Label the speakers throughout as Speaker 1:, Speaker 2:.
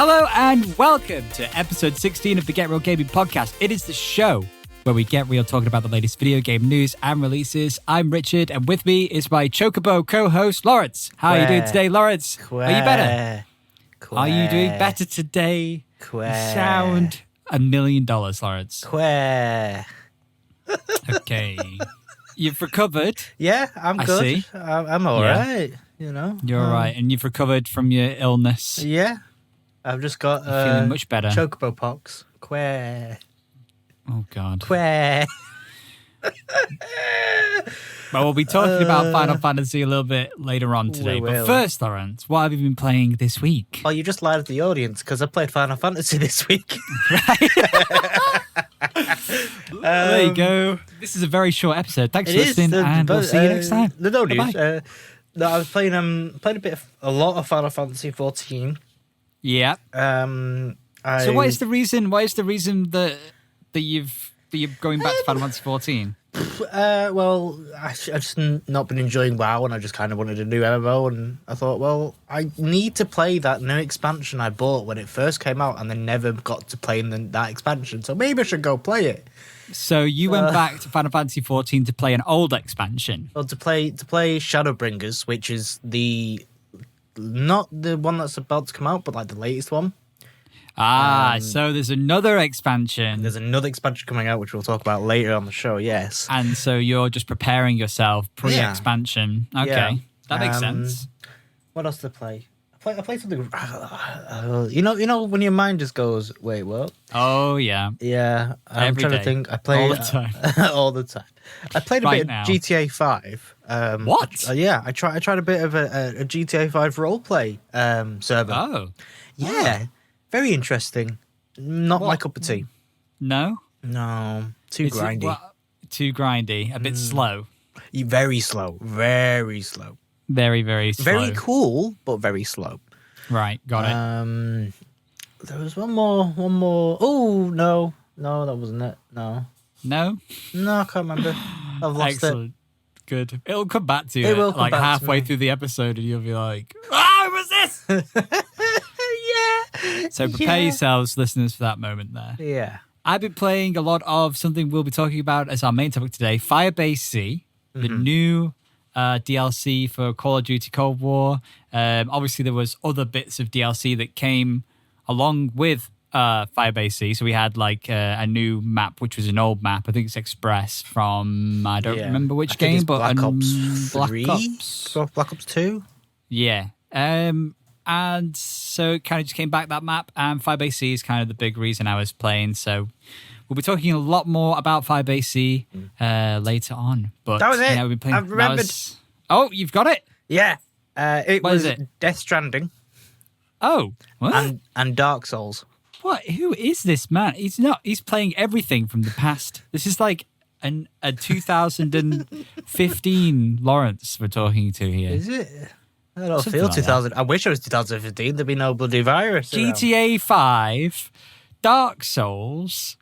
Speaker 1: Hello and welcome to episode 16 of the Get Real Gaming Podcast. It is the show where we get real talking about the latest video game news and releases. I'm Richard, and with me is my Chocobo co-host, Lawrence. How are you doing today, Lawrence? Are you better? Are you doing better today? You sound $1 million, Lawrence. Okay. You've recovered.
Speaker 2: Yeah, I'm good.
Speaker 1: See.
Speaker 2: I'm all right. You know,
Speaker 1: you're all right, and you've recovered from your illness.
Speaker 2: Yeah, I've just got
Speaker 1: feeling much better.
Speaker 2: Chocobo pox.
Speaker 1: Oh God.
Speaker 2: Well,
Speaker 1: we'll be talking about Final Fantasy a little bit later on today. But first, Lawrence, what have you been playing this week?
Speaker 2: Well, you just lied to the audience because I played Final Fantasy this week.
Speaker 1: Right. There you go. This is a very short episode. Thanks for listening, and we'll see you next time.
Speaker 2: No news. No, I was playing a lot of Final Fantasy XIV.
Speaker 1: Yeah. So what is the reason? What is the reason that you're going back to Final Fantasy XIV?
Speaker 2: Well, I just not been enjoying WoW, and I just kind of wanted a new MMO, and I thought, well, I need to play that new expansion I bought when it first came out, and then never got to play that expansion. So maybe I should go play it.
Speaker 1: So you went back to Final Fantasy XIV to play an old expansion.
Speaker 2: Well, to play Shadowbringers, which is not the one that's about to come out, but like the latest one.
Speaker 1: So there's another expansion.
Speaker 2: There's another expansion coming out, which we'll talk about later on the show, yes.
Speaker 1: And so you're just preparing yourself pre-expansion. Okay,
Speaker 2: yeah.
Speaker 1: That makes sense.
Speaker 2: What else to play? I played something... You know when your mind just goes, wait, what?
Speaker 1: Oh, yeah.
Speaker 2: Yeah, I'm trying to think. I play
Speaker 1: all the time.
Speaker 2: all the time. I played a bit of GTA 5.
Speaker 1: What?
Speaker 2: I tried a bit of a GTA 5 roleplay server.
Speaker 1: Oh.
Speaker 2: Yeah. Very interesting. Not my cup of tea.
Speaker 1: No?
Speaker 2: No. Too grindy.
Speaker 1: Too grindy. A bit slow.
Speaker 2: Very slow. Very slow.
Speaker 1: Very, very slow.
Speaker 2: Very cool, but very slow.
Speaker 1: Right. Got it.
Speaker 2: There was one more. Oh, no. No, that wasn't it. No?
Speaker 1: No,
Speaker 2: I can't remember. I've lost
Speaker 1: Excellent.
Speaker 2: it.
Speaker 1: Good. It'll come back to you.
Speaker 2: It will come
Speaker 1: like
Speaker 2: back
Speaker 1: halfway
Speaker 2: to me.
Speaker 1: through the episode, and you'll be like, "Oh, it was this."
Speaker 2: Yeah.
Speaker 1: So prepare yourselves, listeners, for that moment there.
Speaker 2: Yeah.
Speaker 1: I've been playing a lot of something we'll be talking about as our main topic today, Firebase Z, the new DLC for Call of Duty Cold War. Obviously, there was other bits of DLC that came along with Firebase Z. So we had like a new map, which was an old map. I think it's Express from, I don't remember which game, but
Speaker 2: Black Ops 3? Black Ops 2?
Speaker 1: Yeah. And so it kind of just came back, that map, and Firebase Z is kind of the big reason I was playing. So we'll be talking a lot more about Firebase Z later on. But
Speaker 2: that was it.
Speaker 1: We've been playing,
Speaker 2: I've remembered.
Speaker 1: Oh, you've got it?
Speaker 2: Yeah. It
Speaker 1: What
Speaker 2: was
Speaker 1: is it?
Speaker 2: Death Stranding.
Speaker 1: Oh, what?
Speaker 2: And Dark Souls.
Speaker 1: What? Who is this man? He's playing everything from the past. This is like a 2015 Lawrence we're talking to here.
Speaker 2: Is it? I don't
Speaker 1: Something
Speaker 2: feel
Speaker 1: like
Speaker 2: 2000. I wish it was 2015. There'd be no bloody virus.
Speaker 1: GTA 5, Dark Souls,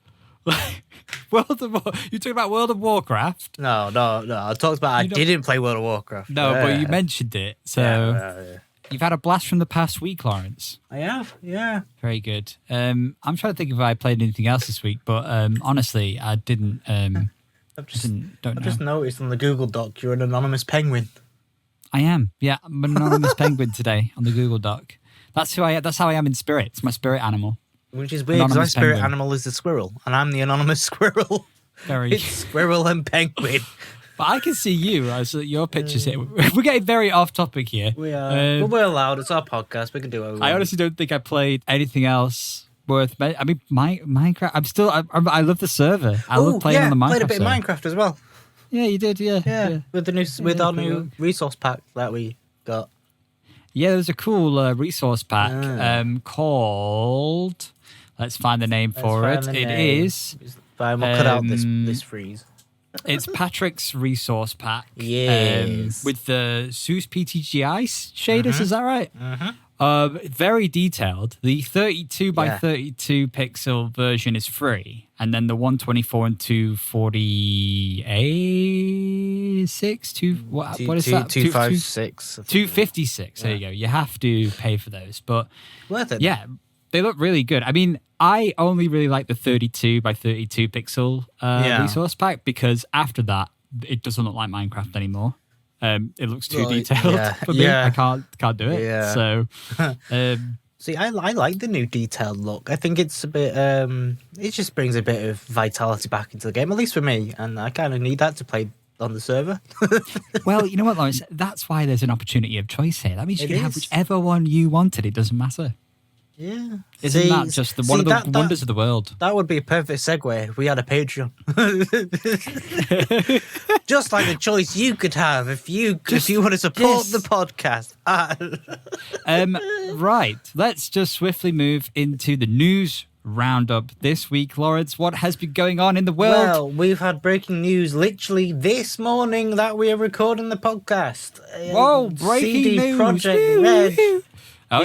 Speaker 1: World of War. You talking about World of Warcraft?
Speaker 2: No. I talked about I didn't play World of Warcraft.
Speaker 1: No, but you mentioned it. So you've had a blast from the past week, Lawrence.
Speaker 2: I have, yeah.
Speaker 1: Very good. I'm trying to think if I played anything else this week, but honestly, I didn't.
Speaker 2: I've just noticed on the Google Doc you're an anonymous penguin.
Speaker 1: I am. Yeah, I'm an anonymous penguin today on the Google Doc. That's how I am in spirit. It's my spirit animal.
Speaker 2: Which is weird because my spirit animal is the squirrel, and I'm the anonymous squirrel. It's squirrel and penguin.
Speaker 1: But I can see you. Your pictures here. We're getting very off topic here.
Speaker 2: We are. But we're allowed. It's our podcast. We can do what we want.
Speaker 1: I honestly don't think I played anything else worth. I mean, Minecraft. I love the server. I love playing on the Minecraft.
Speaker 2: I played a bit
Speaker 1: server.
Speaker 2: of Minecraft as well.
Speaker 1: Yeah, you did. Yeah.
Speaker 2: With our new resource pack that we got.
Speaker 1: Yeah, there's a cool resource pack called. Let's find the name for it. It is.
Speaker 2: Fine, we'll cut out this freeze.
Speaker 1: It's Patrick's resource pack.
Speaker 2: Yes.
Speaker 1: With the SUSE PTGI shaders, is that right? Very detailed. The 32 by 32 pixel version is free. And then the 124 and 246, what is that?
Speaker 2: 256.
Speaker 1: 256. There you go. You have to pay for those. But
Speaker 2: worth it.
Speaker 1: Yeah. They look really good. I mean, I only really like the 32 by 32 pixel resource pack because after that, it doesn't look like Minecraft anymore. It looks too detailed for me. I can't do it.
Speaker 2: Yeah.
Speaker 1: So,
Speaker 2: see, I like the new detailed look. I think it's a bit. It just brings a bit of vitality back into the game, at least for me, and I kind of need that to play on the server.
Speaker 1: well, you know what, Lawrence? That's why there's an opportunity of choice here. That means you can have whichever one you wanted. It doesn't matter.
Speaker 2: Yeah.
Speaker 1: Isn't that just one of the wonders of the world?
Speaker 2: That would be a perfect segue if we had a Patreon. Just like the choice you could have if you want to support the podcast.
Speaker 1: Right. Let's just swiftly move into the news roundup this week. Lawrence, what has been going on in the world?
Speaker 2: Well, we've had breaking news literally this morning that we are recording the podcast.
Speaker 1: Whoa, breaking
Speaker 2: CD
Speaker 1: news.
Speaker 2: Projekt Red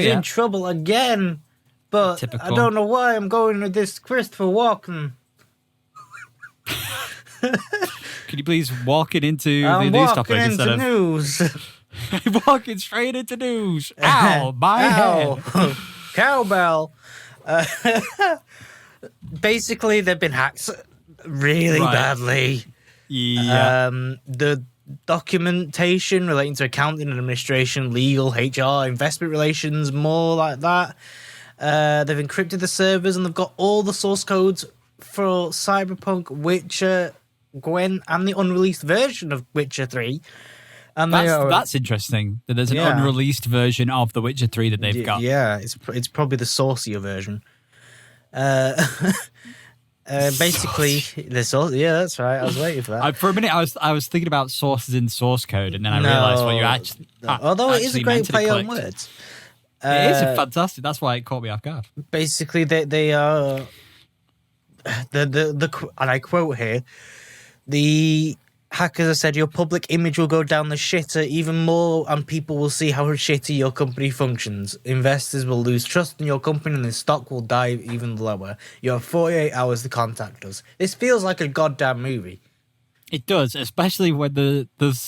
Speaker 1: is
Speaker 2: in trouble again. But
Speaker 1: typical.
Speaker 2: I don't know why I'm going with this Christopher Walken.
Speaker 1: Could you please walk it into the news topic instead of
Speaker 2: news?
Speaker 1: walking straight into news? Ow, my head.
Speaker 2: Cowbell. Basically, they've been hacked really badly.
Speaker 1: Yeah.
Speaker 2: The documentation relating to accounting and administration, legal, HR, investment relations, more like that. They've encrypted the servers and they've got all the source codes for Cyberpunk, Witcher, Gwen, and the unreleased version of Witcher 3. And
Speaker 1: that's interesting that there's an unreleased version of The Witcher 3 that they've got.
Speaker 2: Yeah, it's probably the saucier version. Basically, the source. Yeah, that's right. I was waiting for that.
Speaker 1: For a minute, I was thinking about sources in source code, and then I realised what you actually.
Speaker 2: Although it is a great play on words.
Speaker 1: It is fantastic. That's why it caught me off guard.
Speaker 2: Basically, they are the and I quote here: the hackers have said your public image will go down the shitter even more, and people will see how shitty your company functions. Investors will lose trust in your company, and the stock will dive even lower. You have 48 hours to contact us. This feels like a goddamn movie.
Speaker 1: It does, especially when the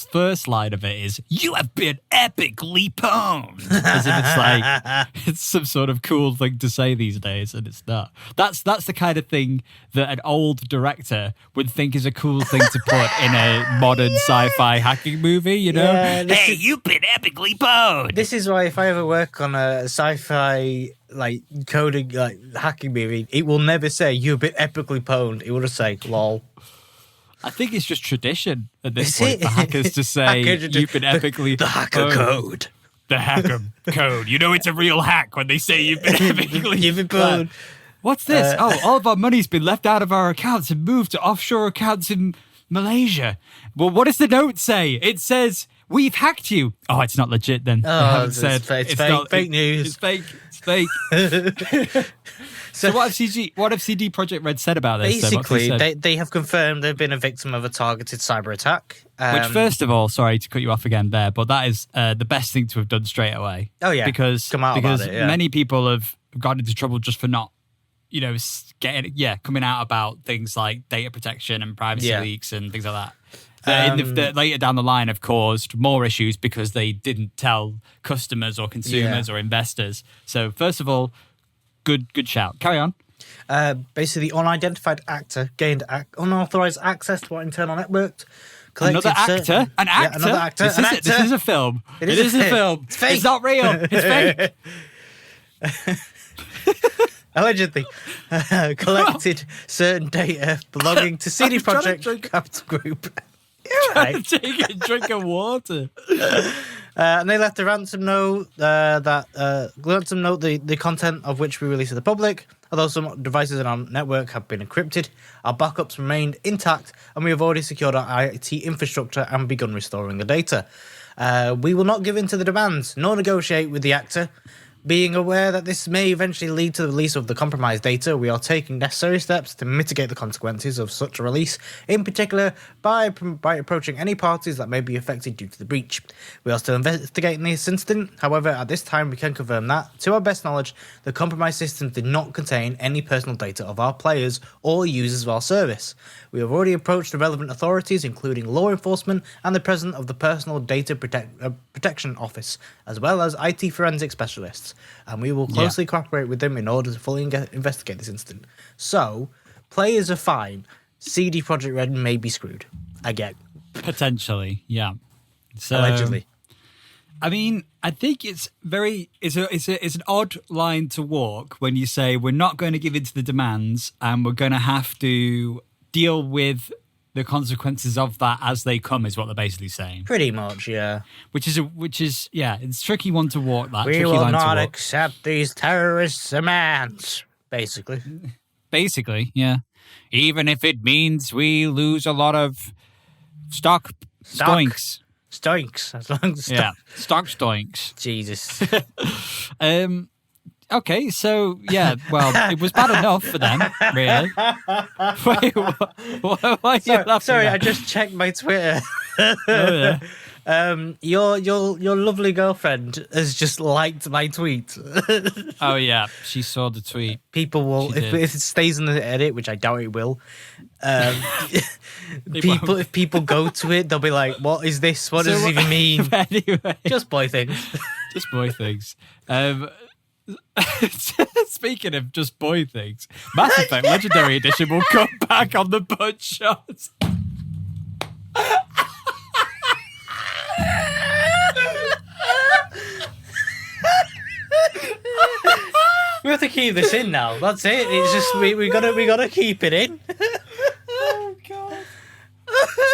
Speaker 1: first line of it is, "You have been epically pwned." As if it's like, it's some sort of cool thing to say these days, and it's not. That's the kind of thing that an old director would think is a cool thing to put in a modern sci-fi hacking movie, you know?
Speaker 2: Yeah,
Speaker 1: hey, you've been epically pwned!
Speaker 2: This is why if I ever work on a sci-fi, like, coding, like, hacking movie, it will never say, "You've been epically pwned." It will just say, "Lol."
Speaker 1: I think it's just tradition at this point for hackers to say, "You've been epically
Speaker 2: the hacker code."
Speaker 1: The hacker code. You know it's a real hack when they say you've been epically
Speaker 2: pwned.
Speaker 1: What's this? All of our money's been left out of our accounts and moved to offshore accounts in Malaysia. Well, what does the note say? It says, "We've hacked you." Oh, it's not legit then.
Speaker 2: It's fake news.
Speaker 1: It's fake. It's fake. So what have CD Projekt Red said about this?
Speaker 2: Basically, they have confirmed they've been a victim of a targeted cyber attack.
Speaker 1: Which, first of all, sorry to cut you off again there, but that is the best thing to have done straight away.
Speaker 2: Oh yeah,
Speaker 1: because many people have gotten into trouble just for not, coming out about things like data protection and privacy leaks and things like that. That later down the line have caused more issues because they didn't tell customers or consumers or investors. So first of all, good shout. Carry on.
Speaker 2: Basically, the unidentified actor gained unauthorized access to our internal network.
Speaker 1: Another actor? An actor?
Speaker 2: Another actor.
Speaker 1: This is a film. It is a film.
Speaker 2: It's fake.
Speaker 1: It's not real. It's fake.
Speaker 2: Allegedly, collected certain data belonging to CD Projekt Capital Group.
Speaker 1: Trying to take a drink of water.
Speaker 2: And they left a ransom note the content of which we released to the public. Although some devices in our network have been encrypted, our backups remained intact, and we have already secured our IT infrastructure and begun restoring the data. We will not give in to the demands, nor negotiate with the actor. Being aware that this may eventually lead to the release of the compromised data, we are taking necessary steps to mitigate the consequences of such a release, in particular by approaching any parties that may be affected due to the breach. We are still investigating this incident. However, at this time we can confirm that, to our best knowledge, the compromised system did not contain any personal data of our players or users of our service. We have already approached the relevant authorities, including law enforcement and the president of the Personal Data Protection Office, as well as IT forensic specialists. reports, and we will closely cooperate with them in order to fully investigate this incident. So, players are fine. CD Projekt Red may be screwed. Again.
Speaker 1: Potentially, yeah. So,
Speaker 2: allegedly.
Speaker 1: I mean, I think it's an odd line to walk when you say we're not going to give in to the demands and we're going to have to deal with the consequences of that as they come, is what they're basically saying.
Speaker 2: Pretty much, yeah.
Speaker 1: Which is it's a tricky one to walk.
Speaker 2: We will not accept these terrorists' demands. Basically,
Speaker 1: yeah. Even if it means we lose a lot of stock. Stoinks.
Speaker 2: As long as
Speaker 1: stock stoinks.
Speaker 2: Jesus.
Speaker 1: Okay, so yeah, well, it was bad enough for them, really. Wait, why are you laughing?
Speaker 2: Sorry, I just checked my Twitter.
Speaker 1: Oh, yeah.
Speaker 2: Your lovely girlfriend has just liked my tweet.
Speaker 1: Oh yeah, she saw the tweet.
Speaker 2: People will, if it stays in the edit, which I doubt it will. If people go to it, they'll be like, "What is this? What does it even mean?"
Speaker 1: Anyway,
Speaker 2: just boy things.
Speaker 1: Just boy things. Speaking of just boy things, Mass Effect Legendary Edition will come back on the butt shots.
Speaker 2: We have to keep this in now. That's it. It's just we gotta keep it in.
Speaker 1: Oh god.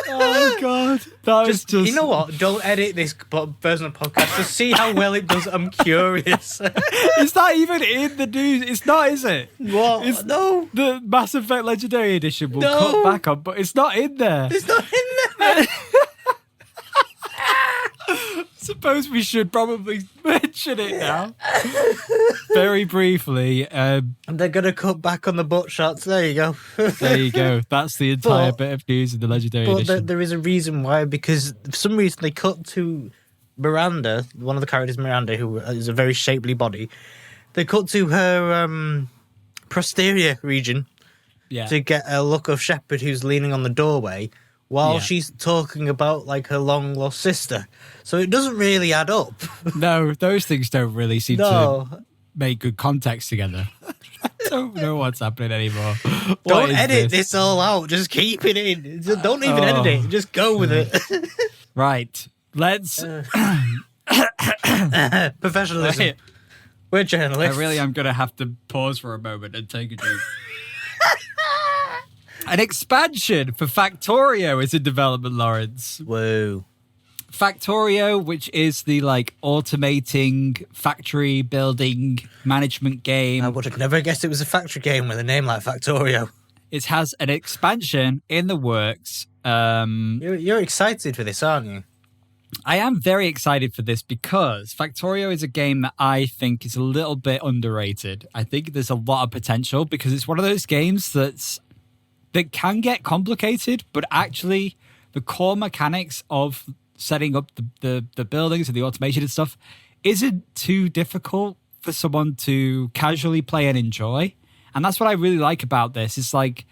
Speaker 1: Oh god. That was just.
Speaker 2: You know what? Don't edit this version of the podcast. Just see how well it does. I'm curious.
Speaker 1: It's not even in the news. It's not, is it?
Speaker 2: What? No.
Speaker 1: The Mass Effect Legendary Edition will cut back on, but it's not in there.
Speaker 2: It's not in there.
Speaker 1: Suppose we should probably mention it now. Very briefly.
Speaker 2: And they're going to cut back on the butt shots. There you go.
Speaker 1: There you go. That's the entire bit of news in the Legendary Edition.
Speaker 2: But there is a reason why, because for some reason they cut to Miranda, one of the characters, Miranda, who is a very shapely body. They cut to her posterior region to get a look of Shepard who's leaning on the doorway while she's talking about like her long lost sister. So it doesn't really add up. No,
Speaker 1: those things don't really seem to make good context together. I don't know what's happening anymore.
Speaker 2: Don't edit this all out. Just keep it in. Don't even edit it. Just go with it.
Speaker 1: Right. Let's...
Speaker 2: Professionalism. We're journalists.
Speaker 1: I really am going to have to pause for a moment and take a drink. An expansion for Factorio is in development, Lawrence.
Speaker 2: Whoa.
Speaker 1: Factorio, which is the automating factory building management game.
Speaker 2: I would have never guessed it was a factory game with a name like Factorio.
Speaker 1: It has an expansion in the works.
Speaker 2: You're excited for this, aren't you?
Speaker 1: I am very excited for this because Factorio is a game that I think is a little bit underrated. I think there's a lot of potential because it's one of those games that can get complicated, but actually the core mechanics of setting up the buildings and the automation and stuff isn't too difficult for someone to casually play and enjoy. And that's what I really like about this. It's like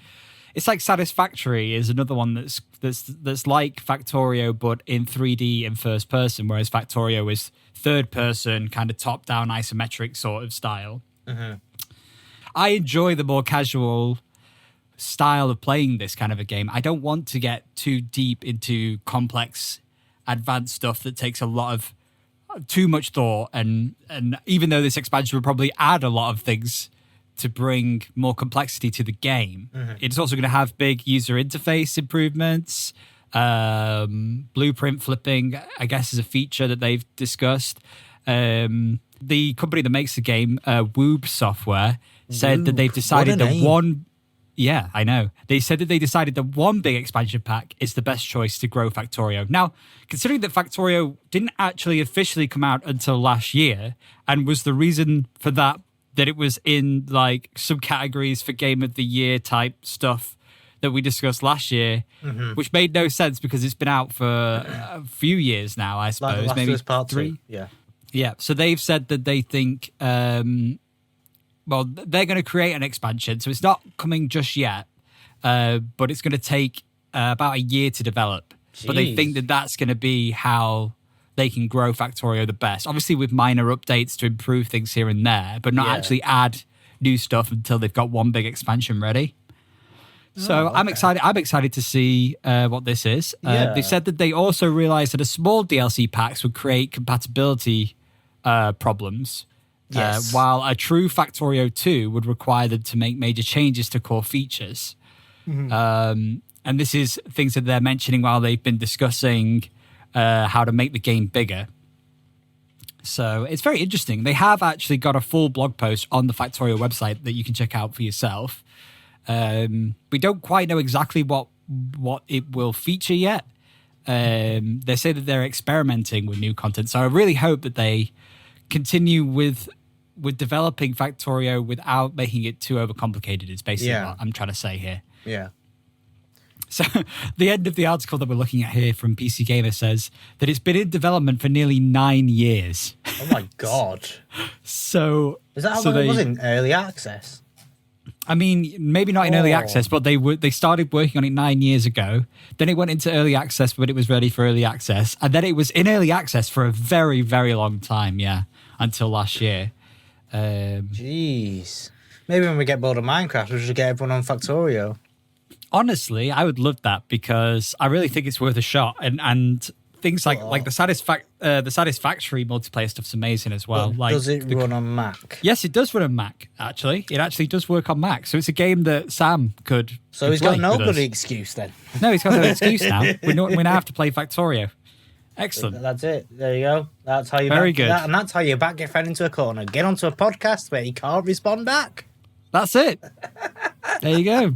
Speaker 1: Satisfactory is another one that's like Factorio, but in 3D and first person, whereas Factorio is third person, kind of top down isometric sort of style. Mm-hmm. I enjoy the more casual style of playing this kind of a game. I don't want to get too deep into complex, advanced stuff that takes a lot of too much thought. And even though this expansion will probably add a lot of things to bring more complexity to the game, it's also going to have big user interface improvements. Blueprint flipping, I guess, is a feature that they've discussed. The company that makes the game, Woob Software, said that they've decided that one... Yeah, I know. They said that they decided that one big expansion pack is the best choice to grow Factorio. Now, considering that Factorio didn't actually officially come out until last year, and was the reason for that it was in some categories for Game of the Year type stuff that we discussed last year, which made no sense because it's been out for a few years now, I suppose.
Speaker 2: Like
Speaker 1: maybe
Speaker 2: part
Speaker 1: 3.
Speaker 2: Yeah.
Speaker 1: Yeah, so they've said that they think... well, they're going to create an expansion, so it's not coming just yet, but it's going to take about a year to develop. Jeez. But they think that that's going to be how they can grow Factorio the best. Obviously with minor updates to improve things here and there, but not actually add new stuff until they've got one big expansion ready. So I'm excited. I'm excited to see what this is. They said that they also realized that a small DLC packs would create compatibility problems, while a true Factorio 2 would require them to make major changes to core features. And this is things that they're mentioning while they've been discussing how to make the game bigger. So it's very interesting. They have actually got a full blog post on the Factorio website that you can check out for yourself. We don't quite know exactly what it will feature yet. They say that they're experimenting with new content. So I really hope that they continue with developing Factorio without making it too overcomplicated. Is basically what I'm trying to say here.
Speaker 2: Yeah.
Speaker 1: So the end of the article that we're looking at here from PC Gamer says that it's been in development for nearly 9 years.
Speaker 2: Oh my God.
Speaker 1: So
Speaker 2: is that how long it was in early access?
Speaker 1: I mean, maybe not in early access, but they started working on it 9 years ago. Then it went into early access when it was ready for early access. And then it was in early access for a very, very long time, until last year.
Speaker 2: Jeez. Maybe when we get bored of Minecraft, we should get everyone on Factorio.
Speaker 1: Honestly, I would love that because I really think it's worth a shot. And things like the Satisfactory multiplayer stuff's amazing as well.
Speaker 2: But does it run on Mac?
Speaker 1: Yes, it does run on Mac, actually. It actually does work on Mac. So it's a game that Sam could
Speaker 2: So he's got no bloody excuse then.
Speaker 1: No, he's got no excuse now. We now have to play Factorio. Excellent.
Speaker 2: That's it. There you go. That's how you
Speaker 1: good.
Speaker 2: And that's how you back your friend into a corner. Get onto a podcast where he can't respond back.
Speaker 1: That's it. There you go.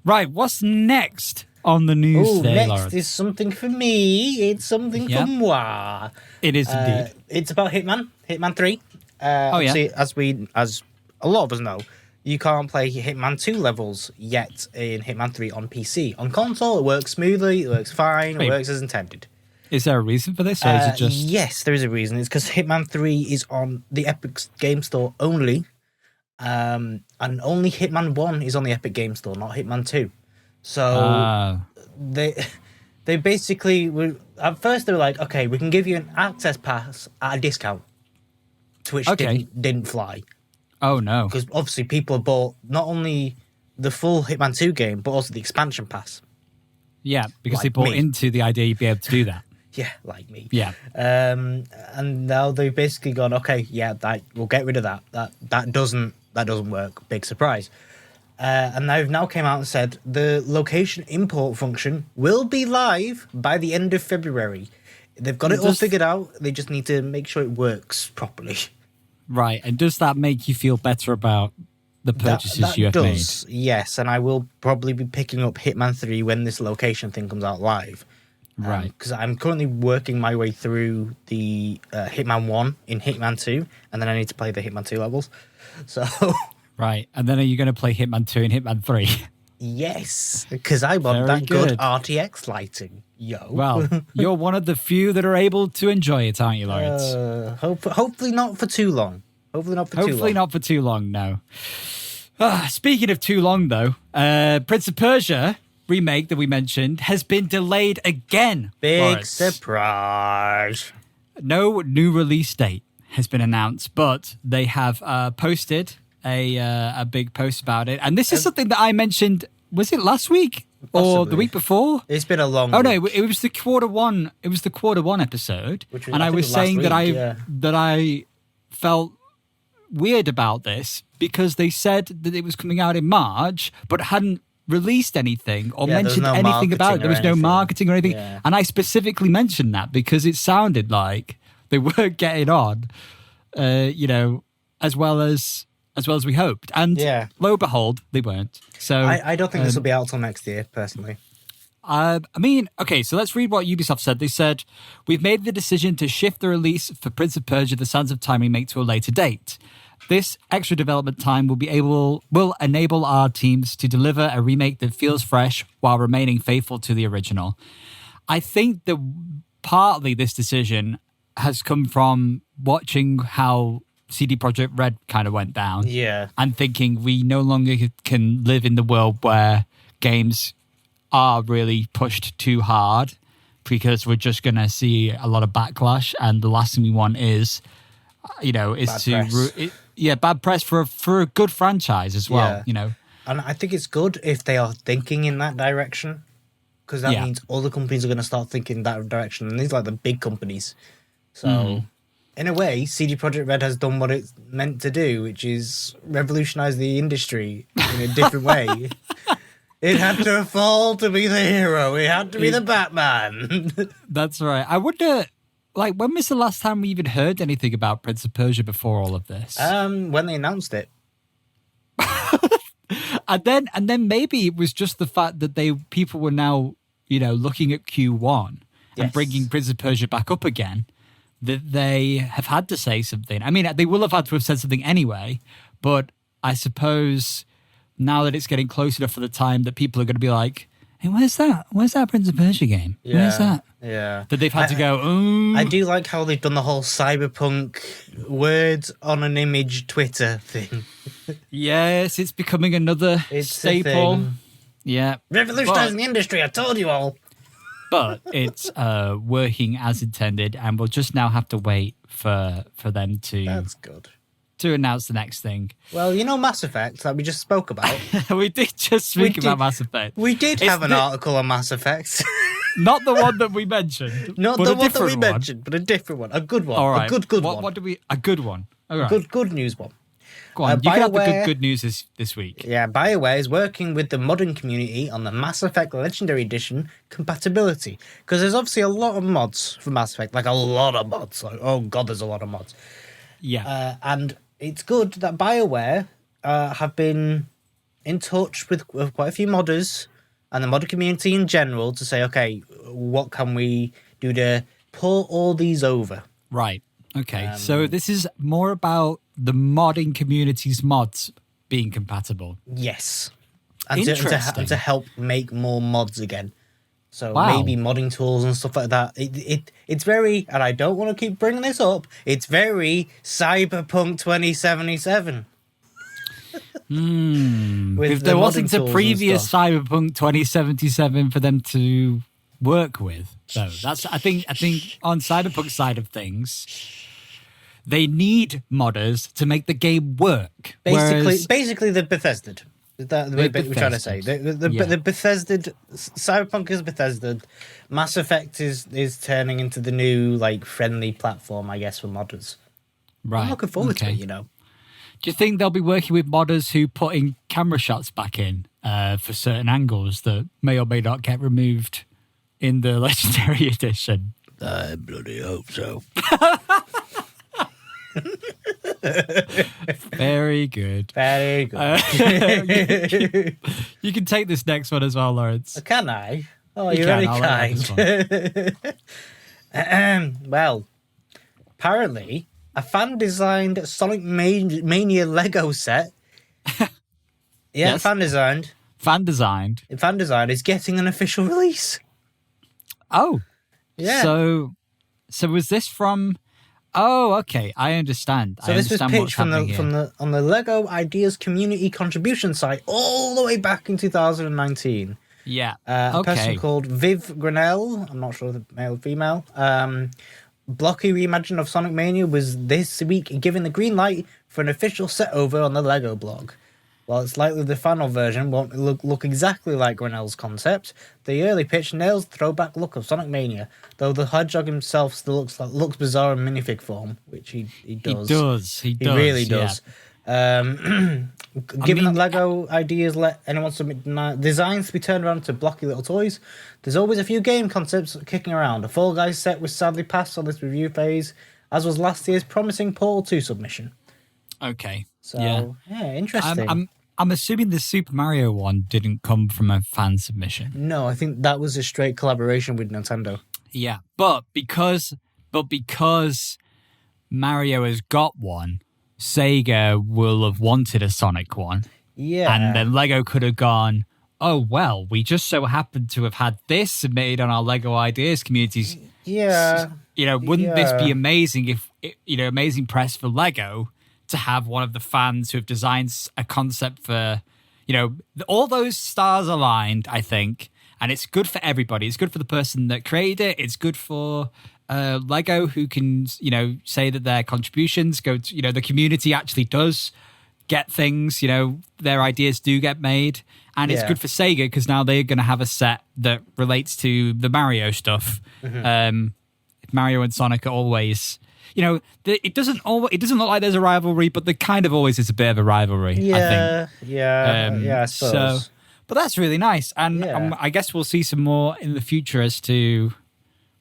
Speaker 1: Right, what's next on the news today,
Speaker 2: next
Speaker 1: Lauren?
Speaker 2: is something for me. It's something for moi.
Speaker 1: It is indeed.
Speaker 2: It's about Hitman 3. Obviously, as a lot of us know, you can't play Hitman 2 levels yet in Hitman 3 on PC. On console, it works smoothly, it works fine, it works as intended.
Speaker 1: Is there a reason for this, or is it just...
Speaker 2: Yes, there is a reason. It's because Hitman 3 is on the Epic Game Store only. And only Hitman 1 is on the Epic Game Store, not Hitman 2. So they basically were, at first they were like, okay, we can give you an access pass at a discount, to which didn't fly.
Speaker 1: Oh no.
Speaker 2: Because obviously people have bought not only the full Hitman 2 game, but also the expansion pass.
Speaker 1: Yeah, because they bought into the idea you'd be able to do that.
Speaker 2: Yeah, like me.
Speaker 1: Yeah.
Speaker 2: And now they've basically gone, okay, we'll get rid of that. That doesn't work. Big surprise. And they've now came out and said the location import function will be live by the end of February. They've got it all figured out. They just need to make sure it works properly.
Speaker 1: Right. And does that make you feel better about the purchases you have made?
Speaker 2: Yes. And I will probably be picking up Hitman 3 when this location thing comes out live.
Speaker 1: Right.
Speaker 2: Because I'm currently working my way through the Hitman 1 in Hitman 2, and then I need to play the Hitman 2 levels. So...
Speaker 1: Right. And then are you going to play Hitman 2 and Hitman 3?
Speaker 2: Yes, because I want that good RTX lighting. Yo.
Speaker 1: Well, you're one of the few that are able to enjoy it, aren't you, Lawrence?
Speaker 2: Hopefully not for too long. Hopefully
Speaker 1: not for too long, no. Speaking of too long, though, Prince of Persia remake that we mentioned has been delayed again.
Speaker 2: Big surprise.
Speaker 1: No new release date has been announced, but they have posted a big post about it. And this is something that I mentioned, was it last week?
Speaker 2: Possibly.
Speaker 1: Or the week before?
Speaker 2: It's been a long week.
Speaker 1: No, it was the quarter one. It was the quarter one episode. And I was saying that I felt weird about this because they said that it was coming out in March, but hadn't released anything or mentioned anything about it. There was no marketing or anything. Yeah. And I specifically mentioned that because it sounded like they weren't getting on, as well as we hoped. And lo and behold, they weren't. So
Speaker 2: I don't think this will be out till next year, personally.
Speaker 1: Okay, so let's read what Ubisoft said. They said, we've made the decision to shift the release for Prince of Persia, The Sands of Time remake to a later date. This extra development time will enable our teams to deliver a remake that feels fresh while remaining faithful to the original. I think that partly this decision has come from watching how CD Projekt Red kind of went down.
Speaker 2: Yeah.
Speaker 1: And thinking we no longer can live in the world where games are really pushed too hard. because we're just going to see a lot of backlash, and the last thing we want is, bad press for a good franchise as well.
Speaker 2: Yeah. And I think it's good if they are thinking in that direction, because that means other companies are going to start thinking in that direction, and these are like the big companies. So, in a way, CD Projekt Red has done what it's meant to do, which is revolutionize the industry in a different way. It had to fall to be the hero. It had to be the Batman.
Speaker 1: That's right. I wonder, when was the last time we even heard anything about Prince of Persia before all of this?
Speaker 2: When they announced it.
Speaker 1: And then maybe it was just the fact that people were now, looking at Q1 and bringing Prince of Persia back up again, that they have had to say something. I mean, they will have had to have said something anyway, but I suppose now that it's getting close enough for the time that people are going to be like, hey, where's that Prince of Persia game?
Speaker 2: Yeah,
Speaker 1: where's that?
Speaker 2: Yeah.
Speaker 1: That they've had to go,
Speaker 2: I do like how they've done the whole cyberpunk words on an image Twitter thing.
Speaker 1: Yes, it's becoming another staple. Yeah.
Speaker 2: Revolutionizing the industry, I told you all.
Speaker 1: But it's working as intended, and we'll just now have to wait for them to...
Speaker 2: That's good.
Speaker 1: To announce the next thing.
Speaker 2: Well, Mass Effect that we just spoke about.
Speaker 1: We did just speak about Mass Effect.
Speaker 2: We did have an article on Mass Effect.
Speaker 1: Not the one that we mentioned.
Speaker 2: Not the one that we mentioned, but a different one. A good one.
Speaker 1: All right.
Speaker 2: A good one.
Speaker 1: A good one. All right.
Speaker 2: Good news one.
Speaker 1: Go on. You can have the good news this week.
Speaker 2: Yeah, BioWare is working with the modding community on the Mass Effect Legendary Edition compatibility. Because there's obviously a lot of mods for Mass Effect. Like a lot of mods. Like, oh, God, there's a lot of mods.
Speaker 1: Yeah.
Speaker 2: And it's good that BioWare have been in touch with quite a few modders and the modder community in general to say, okay, what can we do to pull all these over?
Speaker 1: Right. Okay. So this is more about the modding community's mods being compatible.
Speaker 2: Yes. And to help make more mods again. So maybe modding tools and stuff like that. It's very, and I don't want to keep bringing this up, it's very Cyberpunk 2077.
Speaker 1: If there wasn't a previous Cyberpunk 2077 for them to work with, though, that's I think on Cyberpunk side of things, they need modders to make the game work.
Speaker 2: Basically, the Bethesda. Is that the way we're trying to say? The Bethesda, Cyberpunk is Bethesda. Mass Effect is turning into the new friendly platform, I guess, for modders.
Speaker 1: Right.
Speaker 2: I'm looking forward to it.
Speaker 1: Do you think they'll be working with modders who put in camera shots back in for certain angles that may or may not get removed in the Legendary Edition?
Speaker 2: I bloody hope so.
Speaker 1: Very good.
Speaker 2: Very good.
Speaker 1: You can take this next one as well, Lawrence.
Speaker 2: Can I? Oh, you're really kind. Well, apparently, a fan-designed Sonic Mania Lego set.
Speaker 1: Yes.
Speaker 2: Fan-designed.
Speaker 1: Fan-designed
Speaker 2: is getting an official release.
Speaker 1: Oh.
Speaker 2: Yeah.
Speaker 1: So was this from... Oh, okay. I understand.
Speaker 2: So this was pitched on the Lego Ideas community contribution site all the way back in 2019.
Speaker 1: Yeah.
Speaker 2: A person called Viv Grinnell, I'm not sure the male or female, blocky reimagining of Sonic Mania was this week given the green light for an official set over on the Lego blog. While it's likely the final version won't look exactly like Grinnell's concept, the early pitch nails the throwback look of Sonic Mania, though the Hedgehog himself still looks bizarre in minifig form, which he does.
Speaker 1: He
Speaker 2: really does. Given that Lego Ideas let anyone submit designs to be turned around to blocky little toys, there's always a few game concepts kicking around. A Fall Guys set was sadly passed on this review phase, as was last year's promising Portal 2 submission.
Speaker 1: Okay.
Speaker 2: So, yeah interesting.
Speaker 1: I'm assuming the Super Mario one didn't come from a fan submission.
Speaker 2: No, I think that was a straight collaboration with Nintendo.
Speaker 1: Yeah, but because Mario has got one, Sega will have wanted a Sonic one.
Speaker 2: Yeah.
Speaker 1: And then Lego could have gone, oh, well, we just so happen to have had this submitted on our Lego Ideas communities.
Speaker 2: Yeah.
Speaker 1: Wouldn't this be amazing if, amazing press for Lego to have one of the fans who have designed a concept for, all those stars aligned, I think. and it's good for everybody. It's good for the person that created it. It's good for Lego, who can, say that their contributions go to, the community actually does get things, their ideas do get made. And it's good for Sega because now they're going to have a set that relates to the Mario stuff. Mario and Sonic are always, it doesn't look like there's a rivalry, but there kind of always is a bit of a rivalry. I think.
Speaker 2: I suppose.
Speaker 1: But that's really nice, and I guess we'll see some more in the future as to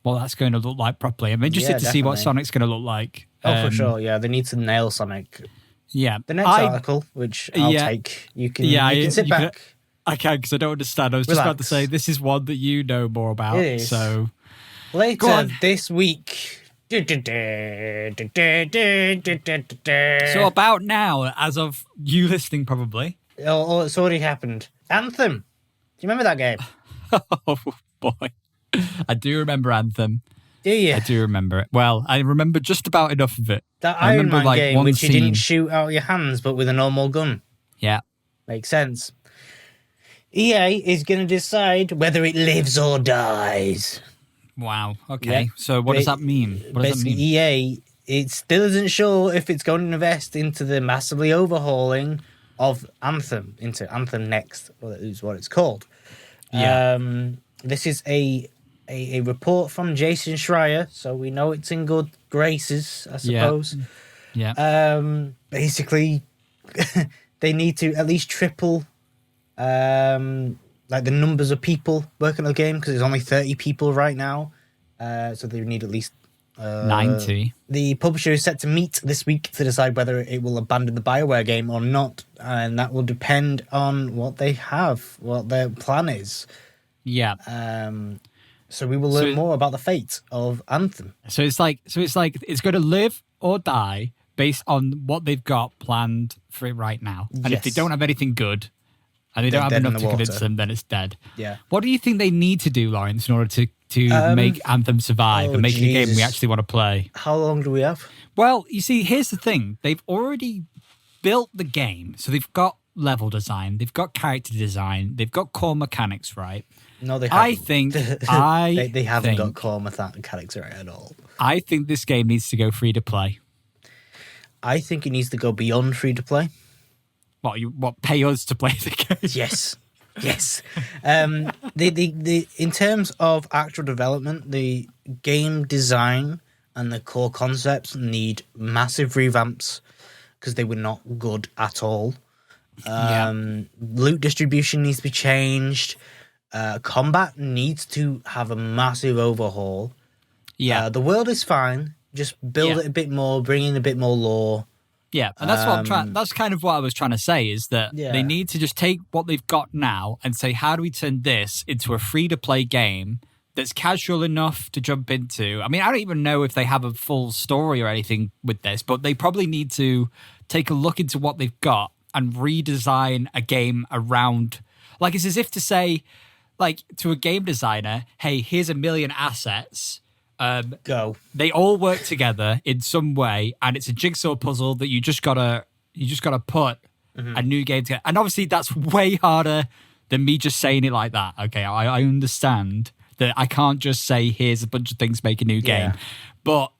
Speaker 1: what that's going to look like properly. I'm interested to see what Sonic's going to look like.
Speaker 2: For sure. Yeah, they need to nail Sonic.
Speaker 1: Yeah,
Speaker 2: the next article, which I'll take, you can sit back.
Speaker 1: I can, because I don't understand. I was just about to say, this is one that you know more about.
Speaker 2: It is.
Speaker 1: So
Speaker 2: later this week. So
Speaker 1: about now, as of you listening, probably.
Speaker 2: Oh, it's already happened. Anthem. Do you remember that game?
Speaker 1: Oh, boy. I do remember Anthem.
Speaker 2: Do you?
Speaker 1: I do remember it. Well, I remember just about enough of it.
Speaker 2: That Iron Man game, which you didn't shoot out your hands, but with a normal gun.
Speaker 1: Yeah.
Speaker 2: Makes sense. EA is going to decide whether it lives or dies.
Speaker 1: Wow. Okay. Yeah. So what does that mean?
Speaker 2: EA, it still isn't sure if it's going to invest into the massively overhauling of Anthem, into Anthem Next, is what it's called.
Speaker 1: Yeah.
Speaker 2: This is a report from Jason Schreier, so we know it's in good graces, I suppose.
Speaker 1: Yeah.
Speaker 2: Basically, they need to at least triple the numbers of people working on the game, because there's only 30 people right now. So they need at least
Speaker 1: 90.
Speaker 2: The publisher is set to meet this week to decide whether it will abandon the BioWare game or not, and that will depend on what they have, what their plan is.
Speaker 1: Yeah.
Speaker 2: So we will learn more about the fate of Anthem.
Speaker 1: So it's like it's going to live or die based on what they've got planned for it right now. And if they don't have anything good, and they don't have enough to convince them, then it's dead.
Speaker 2: Yeah.
Speaker 1: What do you think they need to do, Lawrence, in order to make Anthem survive and make a game we actually want to play?
Speaker 2: How long do we have?
Speaker 1: Well, you see, here's the thing. They've already built the game. So they've got level design. They've got character design. They've got core mechanics, right?
Speaker 2: No, they haven't.
Speaker 1: I think...
Speaker 2: they haven't got core mechanics right at all.
Speaker 1: I think this game needs to go free-to-play.
Speaker 2: I think it needs to go beyond free-to-play.
Speaker 1: What pay us to play the game?
Speaker 2: Yes. In terms of actual development, the game design and the core concepts need massive revamps because they were not good at all. Loot distribution needs to be changed. Combat needs to have a massive overhaul. The world is fine. Just build it a bit more, bring in a bit more lore.
Speaker 1: Yeah, and that's that's kind of what I was trying to say, is that they need to just take what they've got now and say, how do we turn this into a free-to-play game that's casual enough to jump into? I mean, I don't even know if they have a full story or anything with this, but they probably need to take a look into what they've got and redesign a game around... Like, it's as if to say, like, to a game designer, hey, here's 1 million assets...
Speaker 2: Go.
Speaker 1: They all work together in some way, and it's a jigsaw puzzle that you just gotta put a new game together. And obviously, that's way harder than me just saying it like that. Okay, I understand that I can't just say here's a bunch of things, make a new game, but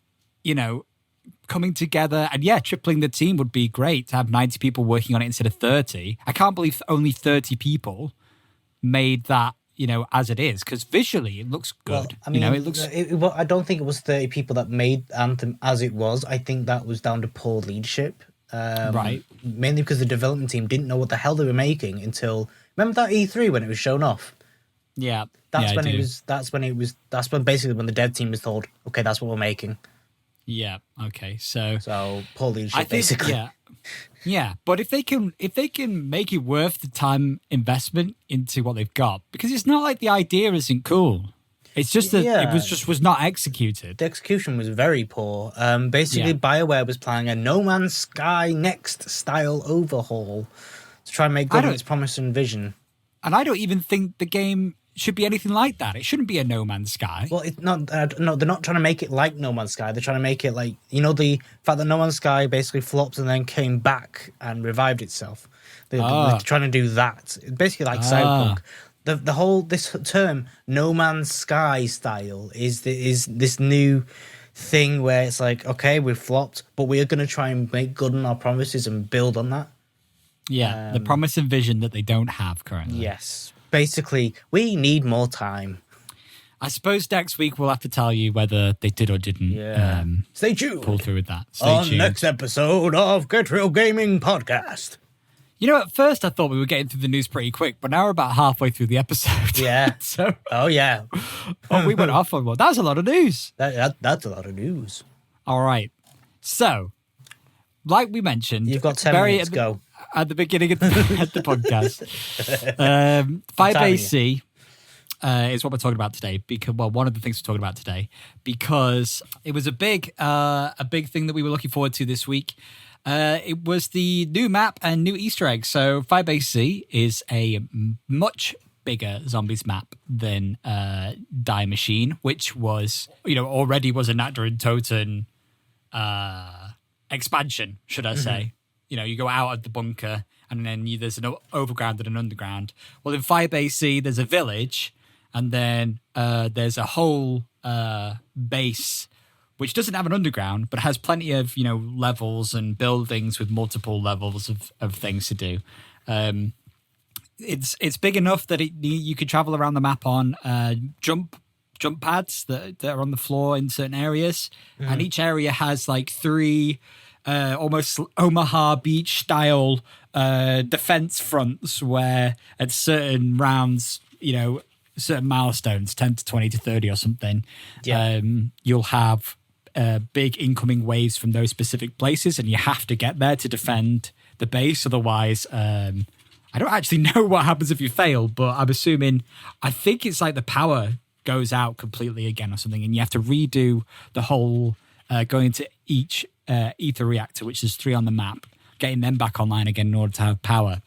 Speaker 1: coming together and tripling the team would be great to have 90 people working on it instead of 30. I can't believe only 30 people made that. As it is, because visually it looks good.
Speaker 2: Well, I mean,
Speaker 1: it looks.
Speaker 2: I don't think it was 30 people that made Anthem as it was. I think that was down to poor leadership,
Speaker 1: right?
Speaker 2: Mainly because the development team didn't know what the hell they were making until. Remember that E3 when it was shown off?
Speaker 1: Yeah,
Speaker 2: that's when basically when the dev team was told, okay, that's what we're making.
Speaker 1: Yeah. Okay. So
Speaker 2: poor leadership, basically.
Speaker 1: Yeah, but if they can make it worth the time investment into what they've got, because it's not like the idea isn't cool. It's just that it was not executed.
Speaker 2: The execution was very poor. Basically, BioWare was planning a No Man's Sky Next style overhaul to try and make good on its promise and vision. And
Speaker 1: I don't even think the game should be anything like that. It shouldn't be a No Man's Sky.
Speaker 2: Well, it's not. No, they're not trying to make it like No Man's Sky. They're trying to make it like, the fact that No Man's Sky basically flopped and then came back and revived itself. They're trying to do that. It's basically like Cyberpunk. the whole this term No Man's Sky style is this new thing where it's like, okay, we've flopped, but we are going to try and make good on our promises and build on that.
Speaker 1: Yeah, the promise and vision that they don't have currently.
Speaker 2: Yes. Basically, we need more time.
Speaker 1: I suppose next week we'll have to tell you whether they did or didn't
Speaker 2: Stay tuned.
Speaker 1: pull through with that. Stay tuned.
Speaker 2: Next episode of Get Real Gaming Podcast.
Speaker 1: You know, at first I thought we were getting through the news pretty quick, but now we're about halfway through the episode.
Speaker 2: Yeah.
Speaker 1: We went off on one. That was a lot of news.
Speaker 2: That's a lot of news.
Speaker 1: All right. So, like we mentioned,
Speaker 2: you've got 10 minutes. Go
Speaker 1: at the beginning of the podcast. Firebase Z is what we're talking about today. Because one of the things we're talking about today, because it was a big thing that we were looking forward to this week. It was the new map and new Easter eggs. So Firebase Z is a much bigger zombies map than Die Machine, which was, already was a Nacta and Toten expansion, should I say. You go out of the bunker and then there's an overground and an underground. Well, in Firebase Z, there's a village and then there's a whole base which doesn't have an underground, but has plenty of, levels and buildings with multiple levels of things to do. It's big enough that you could travel around the map on jump pads that are on the floor in certain areas. And each area has like 3 almost Omaha Beach style defense fronts where at certain rounds, certain milestones, 10 to 20 to 30 or something, you'll have big incoming waves from those specific places, and you have to get there to defend the base. Otherwise, I don't actually know what happens if you fail, but I think it's like the power goes out completely again or something, and you have to redo the whole going to each ether reactor, which is 3 on the map, getting them back online again in order to have power.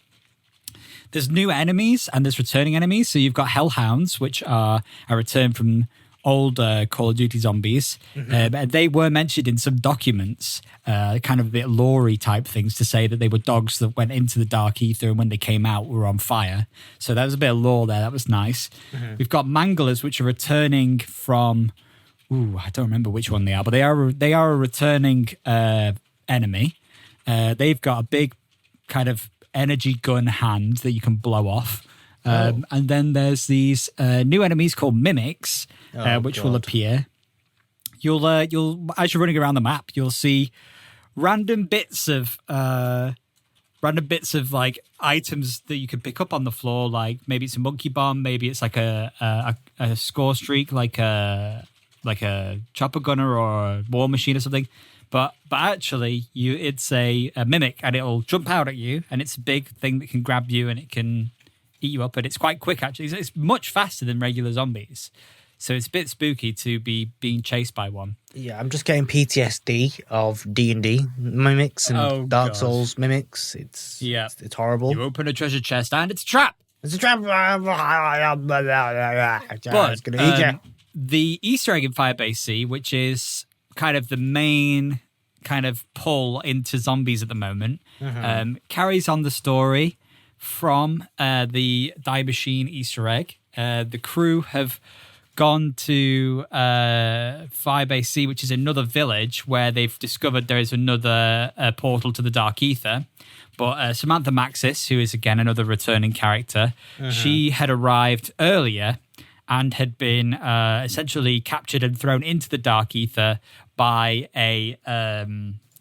Speaker 1: There's new enemies and there's returning enemies. So you've got Hellhounds, which are a return from old Call of Duty zombies. They were mentioned in some documents, kind of a bit lore-y type things, to say that they were dogs that went into the dark ether and when they came out were on fire. So that was a bit of lore there. That was nice. We've got Manglers, which are returning from... I don't remember which one they are, but they are a returning enemy. They've got a big kind of energy gun hand that you can blow off. And then there's these new enemies called Mimics, which will appear. You'll as you're running around the map, you'll see random bits of like items that you can pick up on the floor. Like maybe it's a monkey bomb, maybe it's like a score streak, like a chopper gunner or a war machine or something. But actually, it's a mimic, and it'll jump out at you, and it's a big thing that can grab you, and it can eat you up, and it's quite quick, actually. It's much faster than regular zombies. So it's a bit spooky to be being chased by one. Yeah,
Speaker 2: I'm just getting PTSD of D&D mimics and Dark Souls mimics. It's horrible.
Speaker 1: You open a treasure chest, and it's a trap!
Speaker 2: It's a trap!
Speaker 1: But it's gonna eat you. The Easter egg in Firebase Z, which is kind of the main kind of pull into zombies at the moment, carries on the story from the Die Machine Easter egg. The crew have gone to Firebase Z, which is another village where they've discovered there is another portal to the Dark Ether. But Samantha Maxis, who is again another returning character, she had arrived earlier and had been essentially captured and thrown into the Dark Ether by a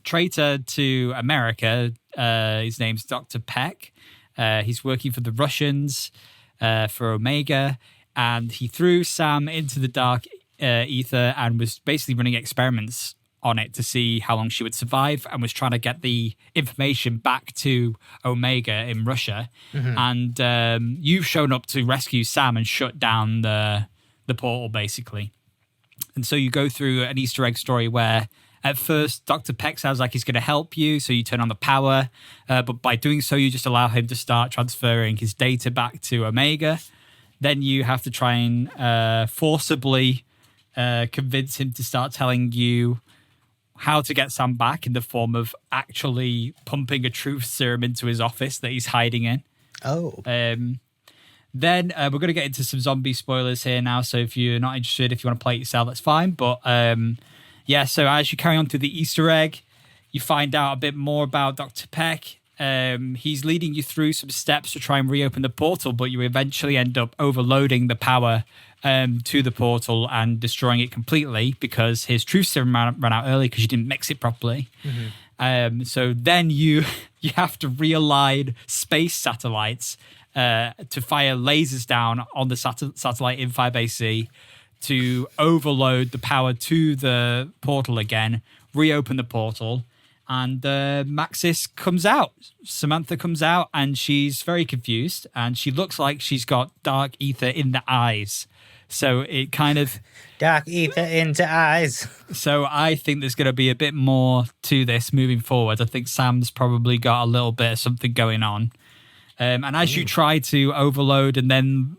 Speaker 1: traitor to America. His name's Dr. Peck. He's working for the Russians, for Omega, and he threw Sam into the Dark Ether and was basically running experiments on it to see how long she would survive, and was trying to get the information back to Omega in Russia. And you've shown up to rescue Sam and shut down the portal, basically. And so you go through an Easter egg story where at first Dr. Peck sounds like he's going to help you, so you turn on the power, but by doing so you just allow him to start transferring his data back to Omega. Then you have to try and forcibly convince him to start telling you how to get Sam back in the form of actually pumping a truth serum into his office that he's hiding in. Then we're going to get into some zombie spoilers here now. So if you're not interested, if you want to play it yourself, that's fine. But so as you carry on through the Easter egg, you find out a bit more about Dr. Peck. He's leading you through some steps to try and reopen the portal, but you eventually end up overloading the power to the portal and destroying it completely because his truth serum ran out early because you didn't mix it properly. So then you have to realign space satellites to fire lasers down on the satellite in Firebase Z to overload the power to the portal again, reopen the portal, and Maxis comes out. Samantha comes out, and she's very confused, and she looks like she's got dark ether in the eyes. So it kind of...
Speaker 2: Dark ether into eyes.
Speaker 1: So I think there's going to be a bit more to this moving forward. I think Sam's probably got a little bit of something going on. And as you try to overload, and then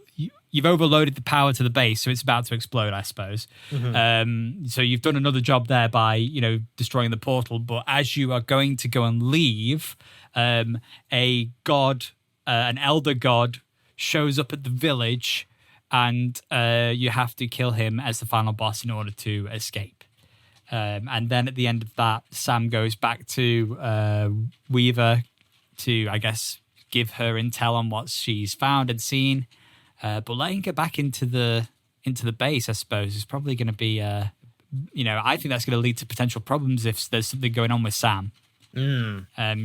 Speaker 1: you've overloaded the power to the base, so it's about to explode, I suppose. So you've done another job there by, destroying the portal. But as you are going to go and leave, a god, an elder god, shows up at the village, and you have to kill him as the final boss in order to escape. And then at the end of that, Sam goes back to Weaver to, I guess, give her intel on what she's found and seen. But letting her back into the base, I suppose, is probably going to be, I think that's going to lead to potential problems if there's something going on with Sam.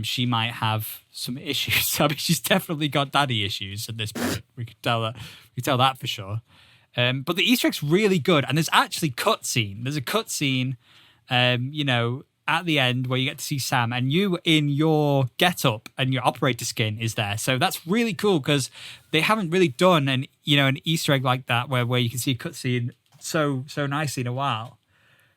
Speaker 1: She might have some issues. I mean, she's definitely got daddy issues at this point. We could tell that. We tell that for sure. But the Easter egg's really good, and there's actually cutscene. There's a cutscene, at the end where you get to see Sam, and you in your getup and your operator skin is there. So that's really cool because they haven't really done an Easter egg like that where you can see a cutscene so nicely in a while.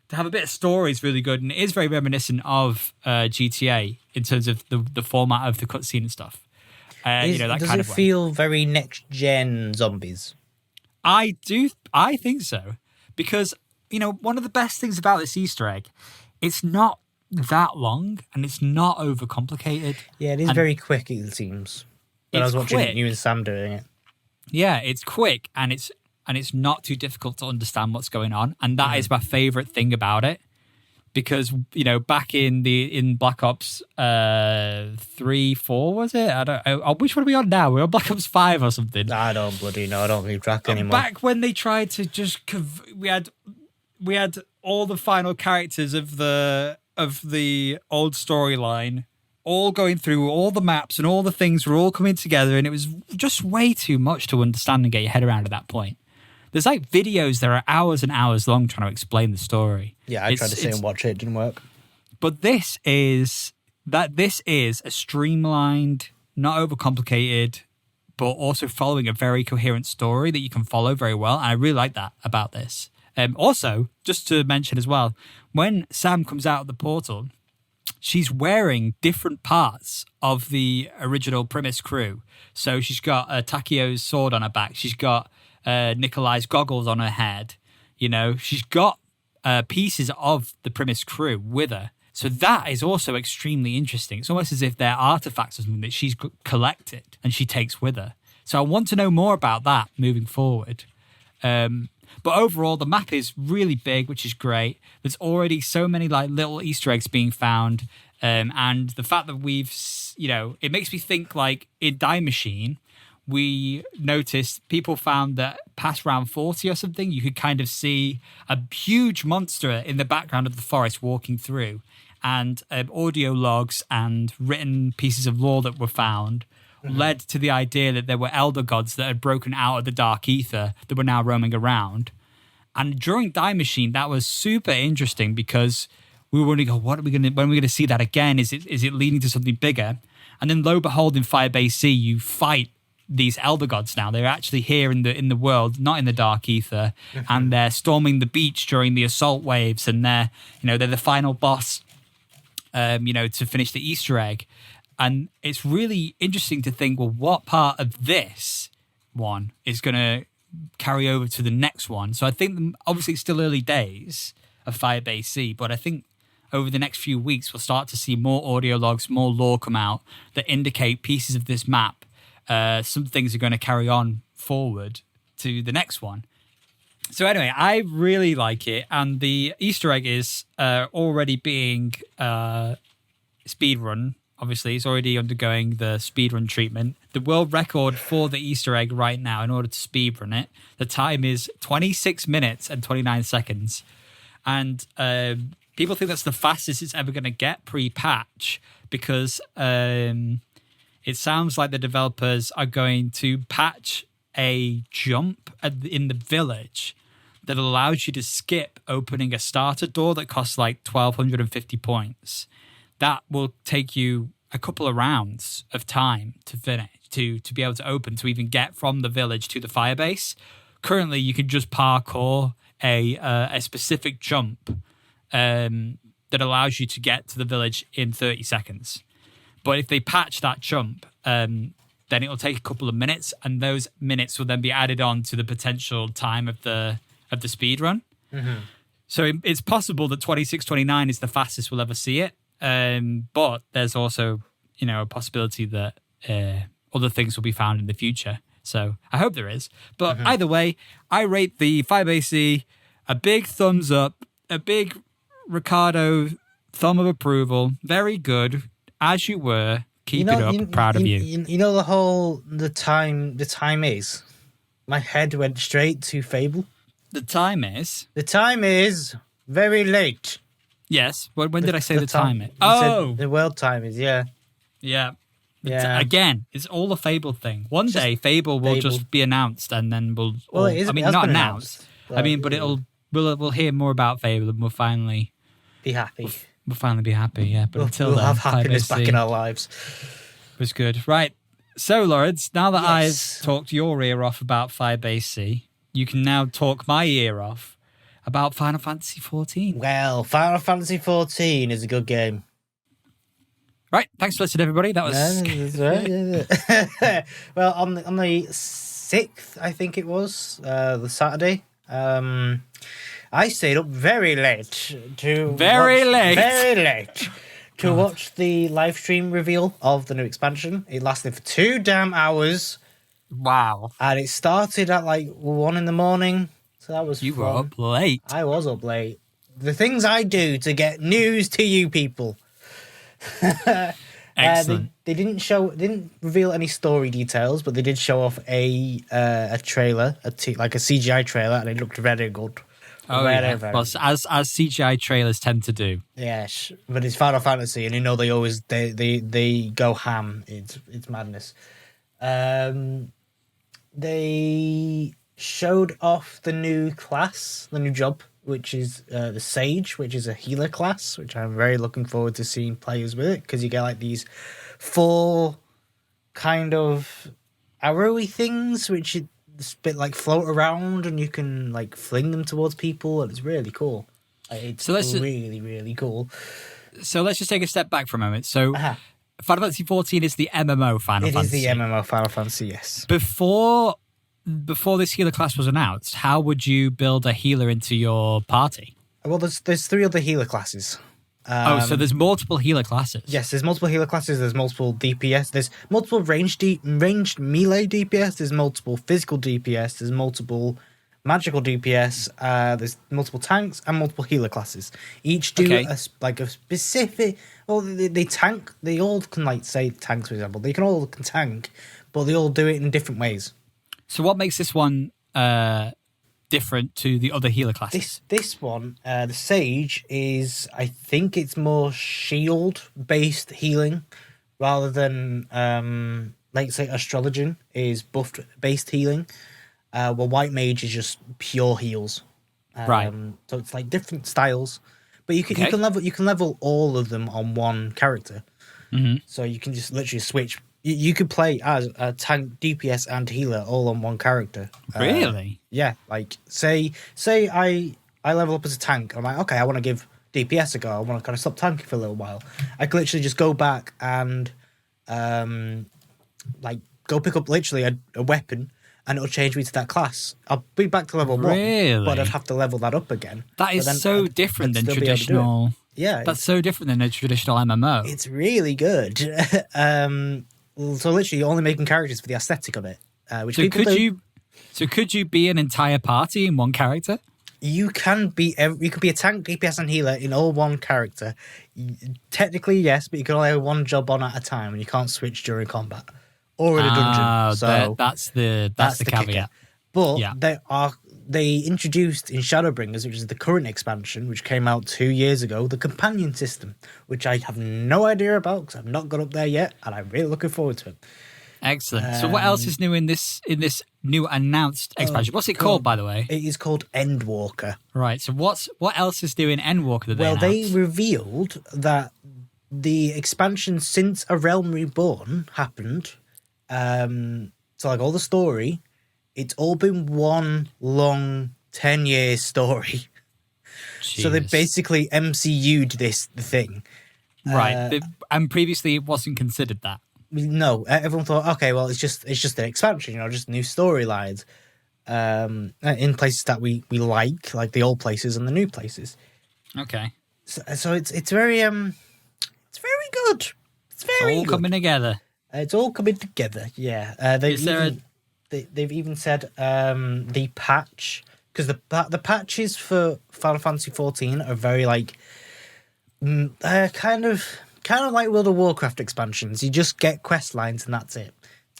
Speaker 1: To have a bit of story is really good, and it is very reminiscent of GTA in terms of the format of the cutscene and stuff. Does it feel
Speaker 2: very next gen zombies?
Speaker 1: I think so, because one of the best things about this Easter egg, it's not that long and it's not overcomplicated.
Speaker 2: Yeah, it is very quick, it seems. But I was watching you and Sam doing it.
Speaker 1: Yeah, it's quick and it's not too difficult to understand what's going on, and that is my favorite thing about it. Because back in Black Ops 3, 4 was it? I don't. Which one are we on now? We're on Black Ops 5 or something.
Speaker 2: I don't bloody know. I don't keep track anymore.
Speaker 1: Back when they tried to just we had all the final characters of the old storyline all going through all the maps and all the things were all coming together, and it was just way too much to understand and get your head around at that point. There's like videos that are hours and hours long trying to explain the story.
Speaker 2: Yeah, I tried to sit and watch it. It didn't work.
Speaker 1: But this is a streamlined, not overcomplicated, but also following a very coherent story that you can follow very well. And I really like that about this. Also, just to mention as well, when Sam comes out of the portal, she's wearing different parts of the original Primus crew. So she's got Takio's sword on her back. She's got Nikolai's goggles on her head. She's got pieces of the Primus crew with her. So that is also extremely interesting. It's almost as if they're artifacts or something that she's collected and she takes with her. So I want to know more about that moving forward. But overall, the map is really big, which is great. There's already so many like little Easter eggs being found. And the fact that we've, it makes me think like in Die Machine, we noticed people found that past round 40 or something, you could kind of see a huge monster in the background of the forest walking through, and audio logs and written pieces of lore that were found led to the idea that there were elder gods that had broken out of the dark ether that were now roaming around. And during Die Machine, that was super interesting because we were wondering, when are we going to see that again? Is it leading to something bigger? And then lo and behold, in Firebase Z, you fight these elder gods now. They're actually here in the world, not in the dark ether, and they're storming the beach during the assault waves, and they're the final boss, to finish the Easter egg. And it's really interesting to think, well, what part of this one is going to carry over to the next one? So I think obviously it's still early days of Firebase Z, but I think over the next few weeks we'll start to see more audio logs, more lore come out that indicate pieces of this map. Some things are going to carry on forward to the next one. So anyway, I really like it, and the Easter egg is already being speedrun. Obviously, it's already undergoing the speedrun treatment. The world record for the Easter egg right now, in order to speedrun it, the time is 26 minutes and 29 seconds. And people think that's the fastest it's ever going to get pre-patch, because it sounds like the developers are going to patch a jump in the village that allows you to skip opening a starter door that costs like 1,250 points. That will take you a couple of rounds of time to finish, to be able to open, to even get from the village to the Firebase. Currently, you can just parkour a specific jump that allows you to get to the village in 30 seconds. But if they patch that jump, then it'll take a couple of minutes, and those minutes will then be added on to the potential time of the speed run. Mm-hmm. So it's possible that 26:29 is the fastest we'll ever see it. But there's also, a possibility that other things will be found in the future. So I hope there is. But either way, I rate the Firebase Z a big thumbs up, a big Ricardo thumb of approval. Very good, as you were. Keep it up. Proud of you.
Speaker 2: You know the time is. My head went straight to Fable.
Speaker 1: The time is?
Speaker 2: The time is very late.
Speaker 1: Yes. When did I say the time is?
Speaker 2: Oh! The world time is, yeah.
Speaker 1: Yeah. Again, it's all a Fable thing. One day, Fable will just be announced, and then we'll...
Speaker 2: Well, it is,
Speaker 1: not announced. But we'll hear more about Fable, and we'll finally...
Speaker 2: Be happy.
Speaker 1: We'll finally be happy, yeah. But until
Speaker 2: we'll
Speaker 1: then...
Speaker 2: have happiness back in our lives.
Speaker 1: It was good. Right. So, Lawrence, now that I've talked your ear off about Firebase C, you can now talk my ear off about Final Fantasy XIV.
Speaker 2: Well, Final Fantasy XIV is a good game.
Speaker 1: Right. Thanks for listening, everybody. That was...
Speaker 2: Well, on the 6th, I think it was, the Saturday, I stayed up very late to watch the live stream reveal of the new expansion. It lasted for 2 damn hours.
Speaker 1: Wow.
Speaker 2: And it started at like 1 a.m. So that was
Speaker 1: You
Speaker 2: fun.
Speaker 1: were up late.
Speaker 2: I was up late. The things I do to get news to you people.
Speaker 1: Excellent.
Speaker 2: They didn't reveal any story details, but they did show off a trailer, like a CGI trailer, and it looked very good.
Speaker 1: Oh, very, very well, as CGI trailers tend to do.
Speaker 2: Yes, but it's Final Fantasy, and they always they go ham. It's madness. They showed off the new class, the new job, which is the Sage, which is a healer class, which I'm very looking forward to seeing players with it, because you get like these 4 kind of arrowy things, which a bit like float around, and you can like fling them towards people, and it's really cool. It's really, really cool.
Speaker 1: So let's just take a step back for a moment. So Final Fantasy XIV is the MMO Final Fantasy.
Speaker 2: It is the MMO Final Fantasy, yes.
Speaker 1: Before this healer class was announced, how would you build a healer into your party?
Speaker 2: Well, there's 3 other healer classes.
Speaker 1: So there's multiple healer classes.
Speaker 2: Yes, there's multiple healer classes. There's multiple DPS. There's multiple ranged melee DPS. There's multiple physical DPS. There's multiple magical DPS. There's multiple tanks and multiple healer classes. Each do a specific. Well, they tank. They all can say tanks, for example. They all can tank, but they all do it in different ways.
Speaker 1: So what makes this one different to the other healer classes?
Speaker 2: This one, the Sage, is, I think it's more shield-based healing rather than, say, Astrologian is buffed-based healing. Well, White Mage is just pure heals.
Speaker 1: Right.
Speaker 2: So it's like different styles, but you can level all of them on one character. Mm-hmm. So you can just literally switch. You could play as a tank, DPS, and healer all on one character.
Speaker 1: Really?
Speaker 2: Yeah. Like, say I level up as a tank. I'm like, okay, I want to give DPS a go. I want to kind of stop tanking for a little while. I could literally just go back and, go pick up literally a weapon, and it'll change me to that class. I'll be back to level 1, but I'd have to level that up again.
Speaker 1: That is different than traditional.
Speaker 2: Yeah,
Speaker 1: that's so different than a traditional MMO.
Speaker 2: It's really good. So literally, you're only making characters for the aesthetic of it, which
Speaker 1: so
Speaker 2: people do.
Speaker 1: So could you be an entire party in one character?
Speaker 2: You can be a tank, DPS, and healer in all one character. Technically, yes, but you can only have one job on at a time, and you can't switch during combat or in a dungeon. So
Speaker 1: that's the caveat.
Speaker 2: kicker. But they introduced in Shadowbringers, which is the current expansion, which came out 2 years ago, the companion system, which I have no idea about because I've not got up there yet, and I'm really looking forward to it.
Speaker 1: Excellent. So what else is new in this new announced expansion? What's it called, by the way?
Speaker 2: It is called Endwalker.
Speaker 1: Right. So what else is new in Endwalker that
Speaker 2: Well,
Speaker 1: they
Speaker 2: they revealed that the expansion since A Realm Reborn happened, so like all the story, it's all been one long 10-year story.
Speaker 1: Jeez.
Speaker 2: So they basically MCU'd the thing.
Speaker 1: Right. And previously it wasn't considered that.
Speaker 2: No, everyone thought, okay, well, it's just an expansion, just new storylines in places that we like the old places and the new places.
Speaker 1: Okay.
Speaker 2: So it's very good. It's very
Speaker 1: all
Speaker 2: good.
Speaker 1: coming together.
Speaker 2: It's all coming together. Yeah. They've even said the patch, because the patches for Final Fantasy XIV are very kind of like World of Warcraft expansions. You just get quest lines and that's it.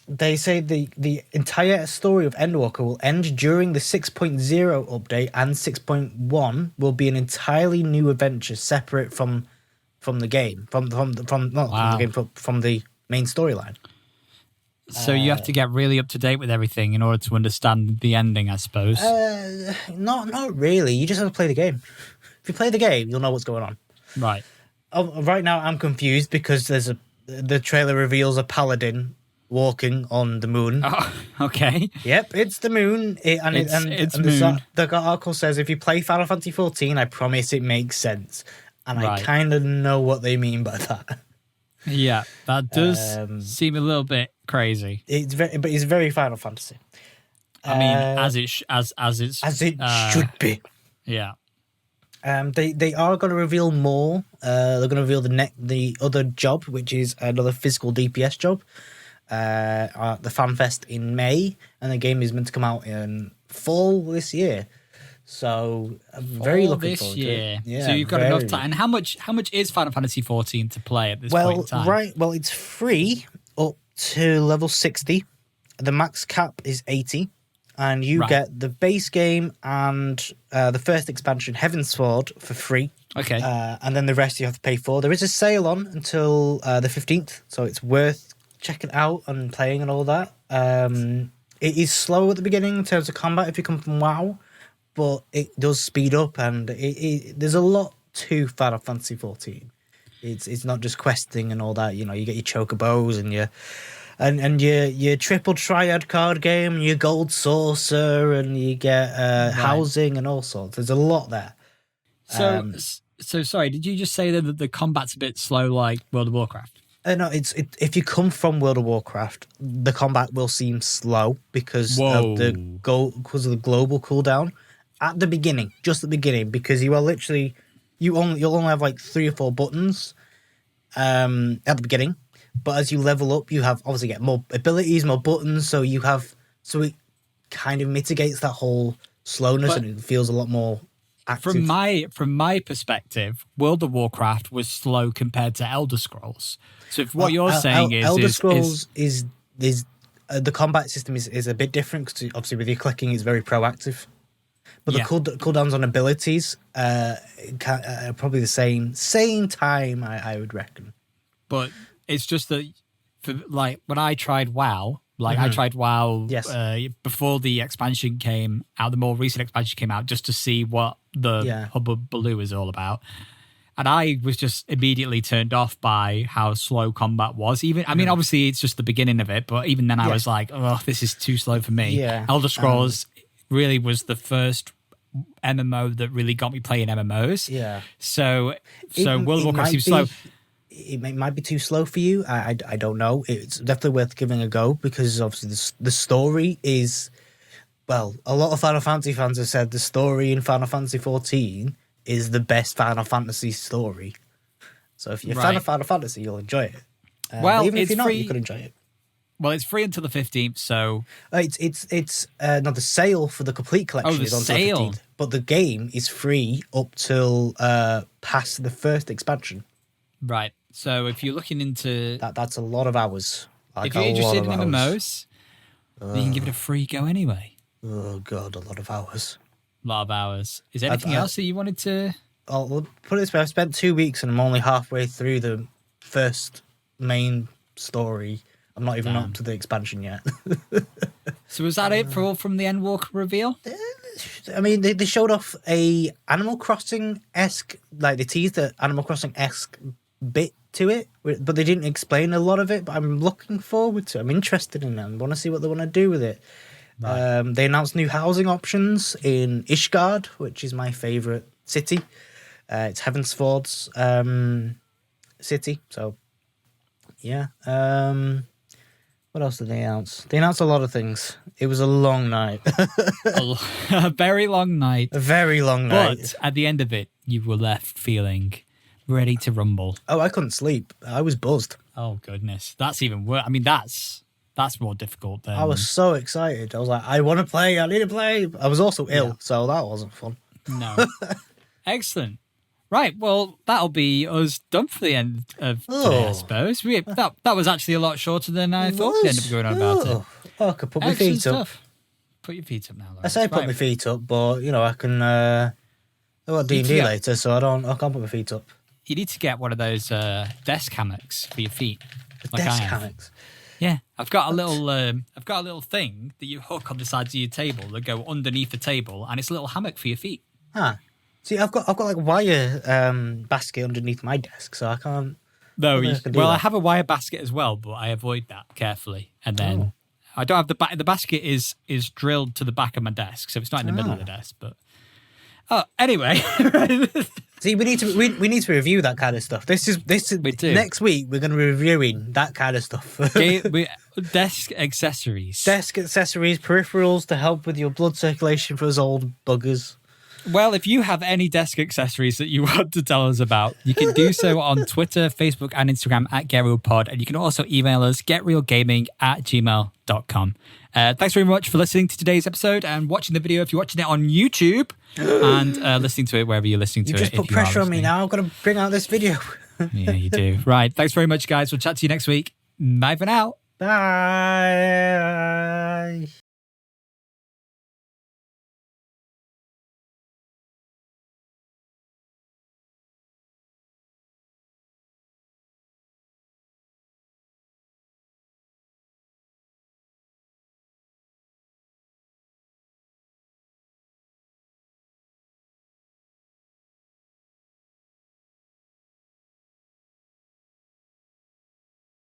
Speaker 2: They say the entire story of Endwalker will end during the 6.0 update, and 6.1 will be an entirely new adventure separate from the game, from the main storyline.
Speaker 1: So you have to get really up to date with everything in order to understand the ending, I suppose.
Speaker 2: Not really. You just have to play the game. If you play the game, you'll know what's going on.
Speaker 1: Right.
Speaker 2: Right now, I'm confused because the trailer reveals a paladin walking on the moon.
Speaker 1: Oh, okay.
Speaker 2: Yep, it's the moon.
Speaker 1: It's moon.
Speaker 2: The article says if you play Final Fantasy XIV, I promise it makes sense. And
Speaker 1: right.
Speaker 2: I kind of know what they mean by that.
Speaker 1: Yeah, that does seem a little bit crazy.
Speaker 2: It's very Final Fantasy.
Speaker 1: I mean, as it
Speaker 2: should be.
Speaker 1: Yeah.
Speaker 2: They are going to reveal more. They're going to reveal the other job, which is another physical DPS job. At the FanFest in May, and the game is meant to come out in fall this year. So I'm very looking forward to it. Yeah,
Speaker 1: so you've got enough time. And how much is Final Fantasy XIV to play at this point in time?
Speaker 2: Right. Well, it's free up to level 60. The max cap is 80. And you get the base game and the first expansion, Heavensward, for free.
Speaker 1: Okay.
Speaker 2: And then the rest you have to pay for. There is a sale on until the 15th, so it's worth checking out and playing and all that. It is slow at the beginning in terms of combat if you come from WoW, but it does speed up, and there's a lot to Final Fantasy XIV. It's not just questing and all that. You get your chocobos and your triple triad card game, and your gold saucer, and you get housing and all sorts. There's a lot there.
Speaker 1: So sorry, did you just say that the combat's a bit slow like World of Warcraft?
Speaker 2: No, if you come from World of Warcraft, the combat will seem slow because of the global cooldown at the beginning, just at the beginning, because you are literally you'll only have like 3 or 4 buttons at the beginning. But as you level up, you have obviously get more abilities, more buttons. So it kind of mitigates that whole slowness, and it feels a lot more active.
Speaker 1: From my perspective, World of Warcraft was slow compared to Elder Scrolls. So if what you're saying is
Speaker 2: Elder Scrolls is the combat system is a bit different because obviously with your clicking it's very proactive. But the cooldowns on abilities are probably the same time, I would reckon.
Speaker 1: But it's just that, when I tried WoW, I tried WoW before the expansion came out, the more recent expansion came out, just to see what the hubbub-baloo is all about. And I was just immediately turned off by how slow combat was. Obviously it's just the beginning of it, but even then I was like, oh, this is too slow for me. Yeah. Elder Scrolls really was the first MMO that really got me playing MMOs. Yeah. So World of Warcraft seems slow.
Speaker 2: It might be too slow for you. I don't know. It's definitely worth giving a go because obviously the story is, well, a lot of Final Fantasy fans have said the story in Final Fantasy XIV is the best Final Fantasy story. So if you're a fan of Final Fantasy, you'll enjoy it.
Speaker 1: Well,
Speaker 2: even if
Speaker 1: it's
Speaker 2: you're not,
Speaker 1: free.
Speaker 2: you could enjoy it.
Speaker 1: Well, it's free until the 15th, so...
Speaker 2: It's not the sale for the complete collection is on the 15th, but the game is free up till past the first expansion.
Speaker 1: Right. So if you're looking into...
Speaker 2: That's a lot of hours.
Speaker 1: If you're interested in MMOs, then you can give it a free go anyway.
Speaker 2: Oh, God, a lot of hours.
Speaker 1: A lot of hours. Is there anything else that you wanted to...
Speaker 2: I'll put it this way. I've spent 2 weeks and I'm only halfway through the first main story. I'm not even up to the expansion yet.
Speaker 1: So was that it from the Endwalker reveal?
Speaker 2: I mean, they showed off a Animal Crossing-esque, like they teased an Animal Crossing-esque bit to it, but they didn't explain a lot of it. But I'm looking forward to it. I'm interested in it. I want to see what they want to do with it. Right. They announced new housing options in Ishgard, which is my favourite city. It's Heavensford's city. So, yeah. What else did they announce? They announced a lot of things. It was a long night.
Speaker 1: A very long night.
Speaker 2: A very long night.
Speaker 1: But at the end of it, you were left feeling ready to rumble.
Speaker 2: Oh, I couldn't sleep. I was buzzed.
Speaker 1: Oh, goodness. That's even worse. I mean, that's more difficult than...
Speaker 2: I was so excited. I was like, I want to play. I need to play. I was also ill, so that wasn't fun.
Speaker 1: No. Excellent. Right, well, that'll be us done for the end of today, I suppose. That was actually a lot shorter than I thought we'd end up going on about it.
Speaker 2: Oh, I could put my feet up.
Speaker 1: Put your feet up now, Lawrence.
Speaker 2: I say put my feet up, but, I can... I've got D&D later, so I can't put my feet up.
Speaker 1: You need to get one of those desk hammocks for your feet.
Speaker 2: Desk hammocks?
Speaker 1: Yeah, I've got a little thing that you hook on the sides of your table that go underneath the table, and it's a little hammock for your feet.
Speaker 2: Ah. See, I've got like a wire basket underneath my desk, so I can't.
Speaker 1: No, I have a wire basket as well, but I avoid that carefully. And then I don't have the basket is drilled to the back of my desk, so it's not in the middle of the desk. But anyway,
Speaker 2: see, we need to review that kind of stuff. This is
Speaker 1: we do.
Speaker 2: Next week. We're going to be reviewing that kind of stuff.
Speaker 1: Desk accessories,
Speaker 2: peripherals to help with your blood circulation for us old buggers.
Speaker 1: Well, if you have any desk accessories that you want to tell us about, you can do so on Twitter, Facebook, and Instagram at GetRealPod. And you can also email us, getrealgaming@gmail.com. Thanks very much for listening to today's episode and watching the video if you're watching it on YouTube and listening to it wherever you're listening to it.
Speaker 2: You just put pressure on me now. I've got to bring out this video.
Speaker 1: Yeah, you do. Right. Thanks very much, guys. We'll chat to you next week. Bye for now.
Speaker 2: Bye.